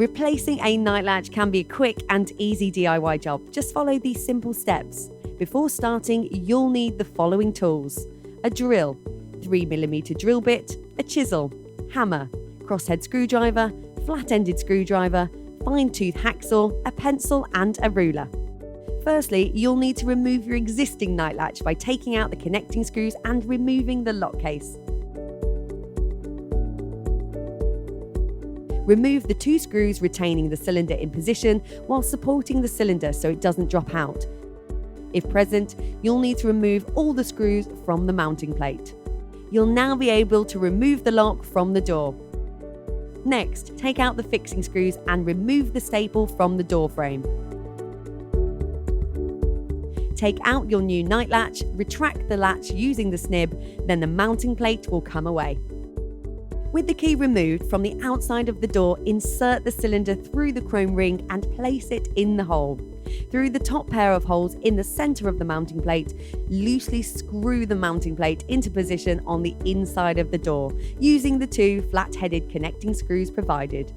Replacing a night latch can be a quick and easy DIY job. Just follow these simple steps. Before starting, you'll need the following tools: a drill, 3mm drill bit, a chisel, hammer, crosshead screwdriver, flat-ended screwdriver, fine-tooth hacksaw, a pencil and a ruler. Firstly, you'll need to remove your existing night latch by taking out the connecting screws and removing the lock case. Remove the 2 screws retaining the cylinder in position while supporting the cylinder so it doesn't drop out. If present, you'll need to remove all the screws from the mounting plate. You'll now be able to remove the lock from the door. Next, take out the fixing screws and remove the staple from the door frame. Take out your new night latch, retract the latch using the snib, then the mounting plate will come away. With the key removed from the outside of the door, insert the cylinder through the chrome ring and place it in the hole. Through the top pair of holes in the center of the mounting plate, loosely screw the mounting plate into position on the inside of the door, using the 2 flat-headed connecting screws provided.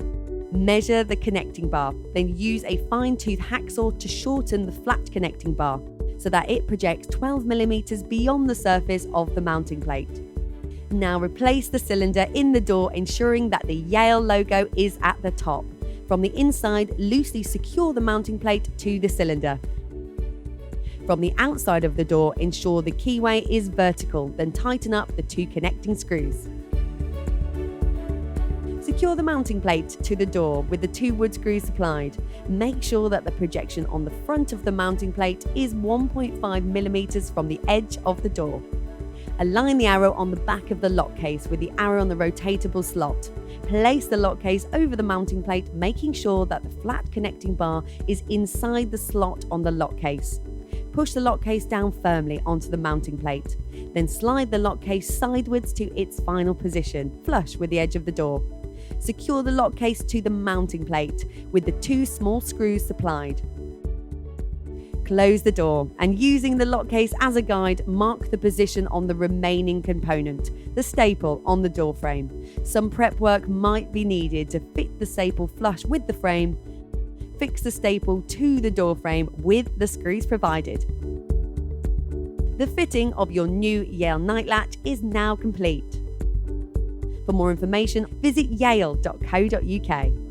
Measure the connecting bar, then use a fine-tooth hacksaw to shorten the flat connecting bar so that it projects 12mm beyond the surface of the mounting plate. Now replace the cylinder in the door, ensuring that the Yale logo is at the top. From the inside, loosely secure the mounting plate to the cylinder. From the outside of the door, ensure the keyway is vertical, then tighten up the 2 connecting screws. Secure the mounting plate to the door with the 2 wood screws supplied. Make sure that the projection on the front of the mounting plate is 1.5mm from the edge of the door. Align the arrow on the back of the lock case with the arrow on the rotatable slot. Place the lock case over the mounting plate, making sure that the flat connecting bar is inside the slot on the lock case. Push the lock case down firmly onto the mounting plate. Then slide the lock case sideways to its final position, flush with the edge of the door. Secure the lock case to the mounting plate with the 2 small screws supplied. Close the door and, using the lock case as a guide, mark the position on the remaining component, the staple on the door frame. Some prep work might be needed to fit the staple flush with the frame. Fix the staple to the door frame with the screws provided. The fitting of your new Yale Nightlatch is now complete. For more information, visit yale.co.uk.